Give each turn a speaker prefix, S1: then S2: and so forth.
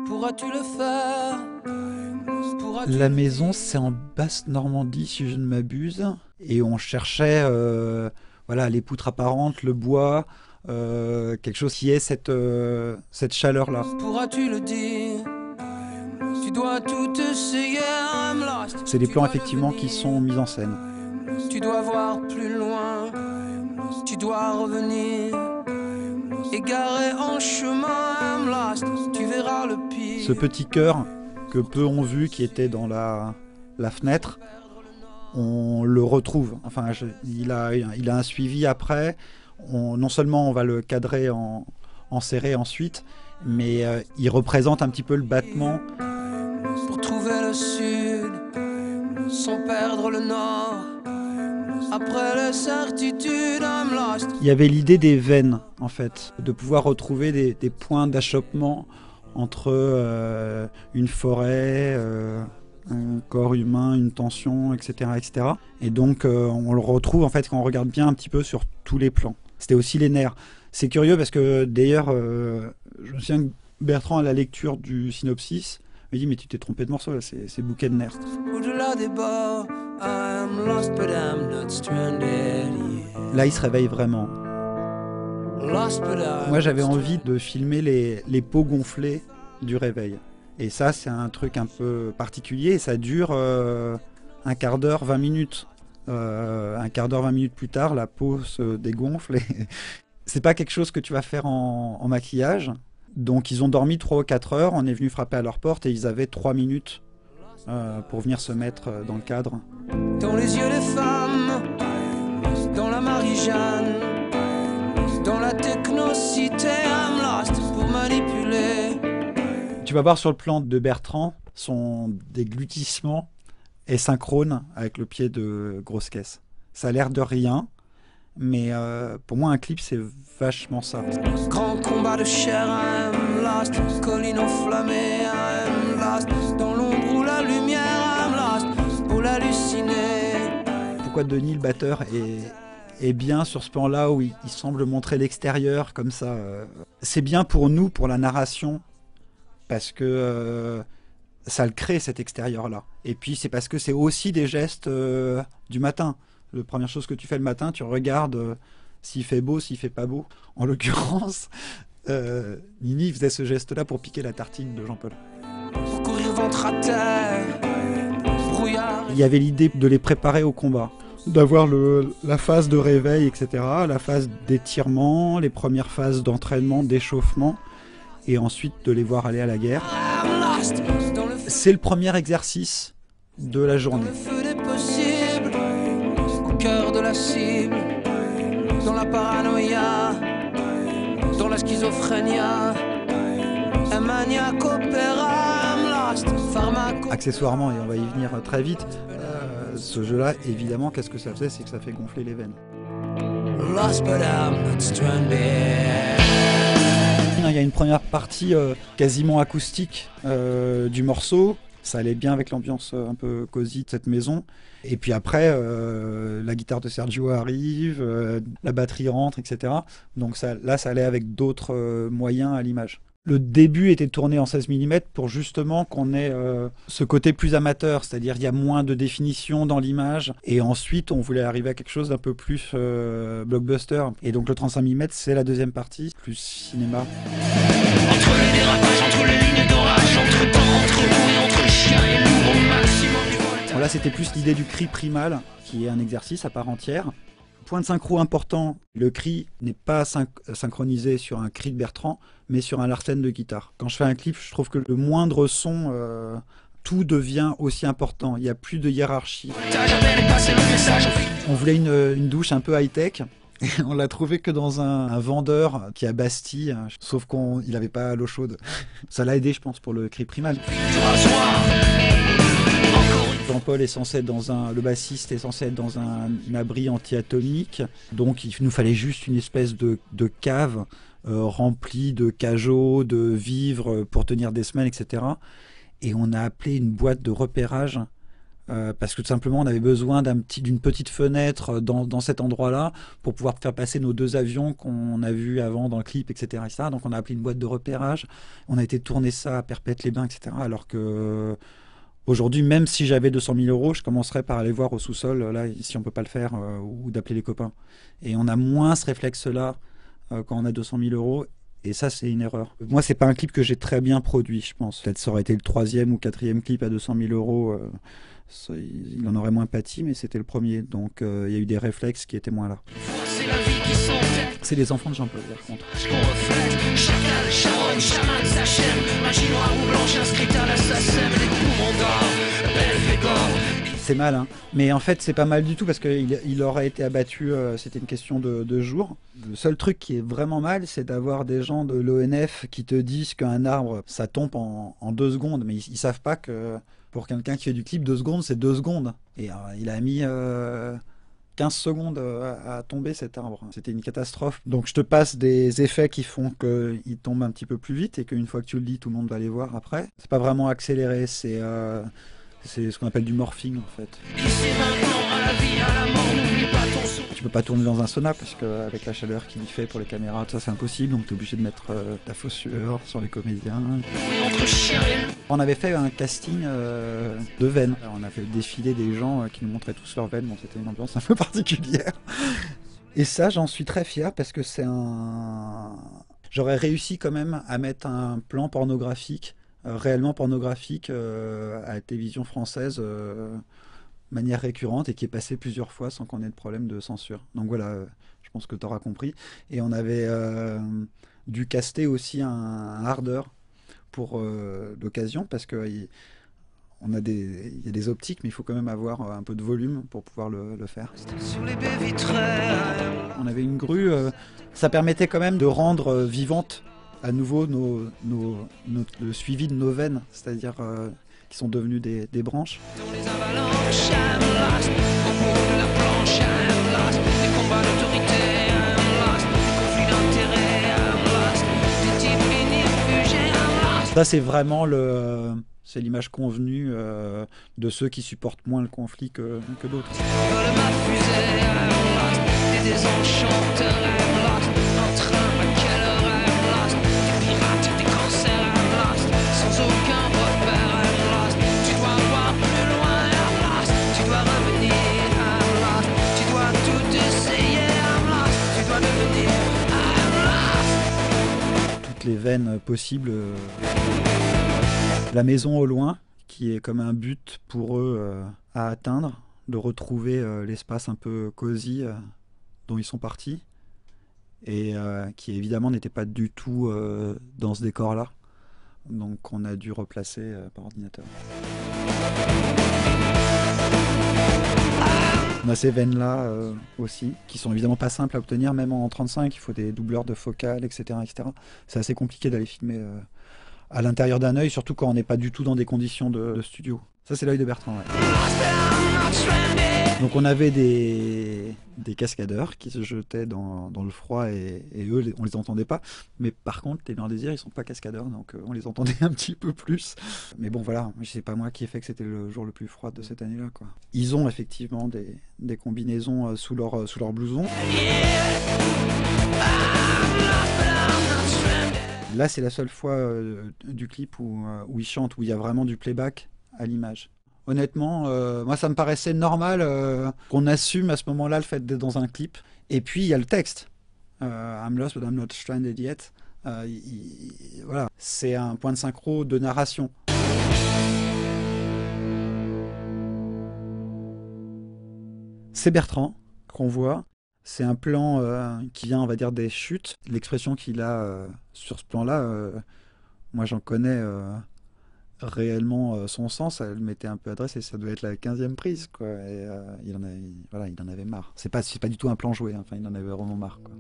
S1: Pourras-tu le faire?
S2: La maison, c'est en Basse-Normandie, si je ne m'abuse. Et on cherchait voilà, les poutres apparentes, le bois, quelque chose qui ait cette chaleur-là.
S1: Pourras-tu le dire? Tu dois tout essayer.
S2: C'est des plans effectivement qui sont mis en scène.
S1: Tu dois voir plus loin. Tu dois revenir. Égaré en chemin, I'm lost. Tu verras le pire.
S2: Ce petit cœur que peu ont vu qui était dans la fenêtre, on le retrouve. Enfin, il a un suivi après. Non seulement on va le cadrer en serré ensuite, mais il représente un petit peu le battement.
S1: Pour trouver le sud, sans perdre le nord. Après les certitudes, I'm lost.
S2: Il y avait l'idée des veines, en fait, de pouvoir retrouver des points d'achoppement entre une forêt, un corps humain, une tension, etc., etc. Et donc, on le retrouve, en fait, quand on regarde bien un petit peu sur tous les plans. C'était aussi les nerfs. C'est curieux parce que, d'ailleurs, je me souviens que Bertrand, à la lecture du synopsis, me dit « Mais tu t'es trompé de morceau, là, c'est bouquet de nerfs. »
S1: Au-delà des bords, I'm lost but I'm not stranded. Yeah.
S2: Là, il se réveille vraiment.
S1: Lost but I'm
S2: Moi, j'avais envie de filmer les peaux gonflées du réveil. Et ça, c'est un truc un peu particulier. Et ça dure un quart d'heure, 20 minutes. Un quart d'heure, 20 minutes plus tard, la peau se dégonfle. Et c'est pas quelque chose que tu vas faire en maquillage. Donc, ils ont dormi 3 ou 4 heures. On est venu frapper à leur porte et ils avaient 3 minutes pour venir se mettre dans le cadre.
S1: Dans les yeux des femmes, dans la Marie-Jeanne, dans la technocité, I'm lost pour manipuler.
S2: Tu vas voir sur le plan de Bertrand, son déglutissement est synchrone avec le pied de grosse caisse. Ça a l'air de rien, mais pour moi un clip c'est vachement ça.
S1: Grand combat de chair, I'm lost. Colline enflammée, I'm lost. Dans l'ombre ou la lumière, I'm lost. Pour l'halluciner.
S2: Pourquoi Denis le batteur est bien sur ce plan-là où il semble montrer l'extérieur comme ça. C'est bien pour nous, pour la narration, parce que ça le crée cet extérieur-là. Et puis c'est parce que c'est aussi des gestes du matin. La première chose que tu fais le matin, tu regardes s'il fait beau, s'il fait pas beau. En l'occurrence, Nini faisait ce geste-là pour piquer la tartine de Jean-Paul.
S1: Pour courir ventre à terre. Brouillard.
S2: Il y avait l'idée de les préparer au combat, d'avoir la phase de réveil, etc., la phase d'étirement, les premières phases d'entraînement, d'échauffement, et ensuite de les voir aller à la guerre.
S1: I'm lost. Dans le
S2: C'est le premier exercice de la journée.
S1: feu des possibles. Au cœur de la cible. Dans la paranoïa. Dans la schizophrénia. Un maniaque opéra, I'm lost. Pharmaco.
S2: Accessoirement, et on va y venir très vite, ce jeu-là, évidemment, qu'est-ce que ça faisait? C'est que ça fait gonfler les veines.
S1: Lost but I'm not stranded.
S2: Il y a une première partie quasiment acoustique du morceau. Ça allait bien avec l'ambiance un peu cosy de cette maison. Et puis après, la guitare de Sergio arrive, la batterie rentre, etc. Donc là, ça allait avec d'autres moyens à l'image. Le début était tourné en 16 mm pour justement qu'on ait ce côté plus amateur, c'est-à-dire il y a moins de définition dans l'image. Et ensuite, on voulait arriver à quelque chose d'un peu plus blockbuster. Et donc le 35 mm, c'est la deuxième partie, plus cinéma.
S3: Entre les dérapages, entre les lignes d'orage, entre temps, entre bruit, entre chien et loup, au maximum du voltage.
S2: Bon, là, c'était plus l'idée du cri primal, qui est un exercice à part entière. Point de synchro important, le cri n'est pas synchronisé sur un cri de Bertrand, mais sur un Larsen de guitare. Quand je fais un clip, je trouve que le moindre son, tout devient aussi important. Il n'y a plus de hiérarchie.
S3: J'appelle et passer le message.
S2: On voulait une douche un peu high-tech. Et on l'a trouvé que dans un vendeur qui est à Bastille, sauf qu'il n'avait pas l'eau chaude. Ça l'a aidé, je pense, pour le cri primal.
S3: Du rasoir. Encore une
S2: Jean-Paul est censé être le bassiste est censé être dans un abri anti-atomique, donc il nous fallait juste une espèce de cave remplie de cajots, de vivres pour tenir des semaines, etc. Et on a appelé une boîte de repérage parce que tout simplement on avait besoin d'une petite fenêtre dans cet endroit-là pour pouvoir faire passer nos 2 avions qu'on a vus avant dans le clip, etc., etc. Donc on a appelé une boîte de repérage, on a été tourner ça à Perpète-les-Bains, etc. Alors que aujourd'hui, même si j'avais 200 000 euros, je commencerais par aller voir au sous-sol, là, si on peut pas le faire, ou d'appeler les copains. Et on a moins ce réflexe-là quand on a 200 000 euros. Et ça, c'est une erreur. Moi, c'est pas un clip que j'ai très bien produit, je pense. Peut-être ça aurait été le 3e ou 4e clip à 200 000 euros. Il en aurait moins pâti, mais c'était le premier. Donc, il y a eu des réflexes qui étaient moins là.
S3: C'est la vie qui s'enterre.
S2: C'est les enfants de Jean-Paul, par contre.
S3: Qu'on reflète, chacal, charogne, chaman, s'achève. Magie noire ou blanche inscrite à la SACEM. Les poumons d'or, Belphégor.
S2: C'est mal, hein. Mais en fait, c'est pas mal du tout parce qu'il aurait été abattu, c'était une question de jours. Le seul truc qui est vraiment mal, c'est d'avoir des gens de l'ONF qui te disent qu'un arbre, ça tombe en 2 secondes. Mais ils savent pas que pour quelqu'un qui fait du clip, 2 secondes, c'est 2 secondes. Et il a mis 15 secondes à tomber cet arbre. C'était une catastrophe. Donc je te passe des effets qui font qu'il tombe un petit peu plus vite et qu'une fois que tu le dis, tout le monde va les voir après. C'est pas vraiment accéléré, c'est ce qu'on appelle du morphing en fait. Tu peux pas tourner dans un sauna parce qu'avec la chaleur qu'il y fait pour les caméras, tout ça c'est impossible, donc tu es obligé de mettre ta fausse sueur sur les comédiens. On avait fait un casting de veines. On a fait défiler des gens qui nous montraient tous leurs veines, bon, c'était une ambiance un peu particulière. Et ça, j'en suis très fier parce que j'aurais réussi quand même à mettre un plan pornographique réellement pornographique à la télévision française de manière récurrente et qui est passé plusieurs fois sans qu'on ait de problème de censure. Donc voilà, je pense que tu auras compris. Et on avait dû caster aussi un hardeur pour l'occasion parce que il y a des optiques, mais il faut quand même avoir un peu de volume pour pouvoir le faire. On avait une grue, ça permettait quand même de rendre vivante à nouveau le suivi de nos veines, c'est-à-dire qui sont devenues des branches. Ça c'est vraiment c'est l'image convenue de ceux qui supportent moins le conflit que d'autres. Les veines possibles. La maison au loin, qui est comme un but pour eux à atteindre, de retrouver l'espace un peu cosy dont ils sont partis, et qui évidemment n'était pas du tout dans ce décor-là. Donc on a dû replacer par ordinateur. On a ces veines-là aussi, qui sont évidemment pas simples à obtenir, même en 35, il faut des doubleurs de focale, etc. etc. C'est assez compliqué d'aller filmer à l'intérieur d'un œil, surtout quand on n'est pas du tout dans des conditions de studio. Ça, c'est l'œil de Bertrand. Ouais. Donc on avait des cascadeurs qui se jetaient dans le froid et eux, on les entendait pas. Mais par contre, les Noirs Désirs, ils sont pas cascadeurs, donc on les entendait un petit peu plus. Mais bon, voilà, c'est pas moi qui ai fait que c'était le jour le plus froid de cette année-là, quoi. Ils ont effectivement des combinaisons sous leur blouson. Là, c'est la seule fois du clip où ils chantent, où il y a vraiment du playback à l'image. Honnêtement, moi, ça me paraissait normal qu'on assume à ce moment-là le fait d'être dans un clip. Et puis, il y a le texte. I'm lost, but I'm not stranded yet. Voilà, c'est un point de synchro de narration. C'est Bertrand qu'on voit. C'est un plan qui vient, on va dire, des chutes. L'expression qu'il a sur ce plan-là, moi, j'en connais réellement son sens. Elle m'était un peu adressée. Ça devait être la 15e prise, quoi. Et il en avait marre. C'est pas du tout un plan joué. Enfin, il en avait vraiment marre, quoi.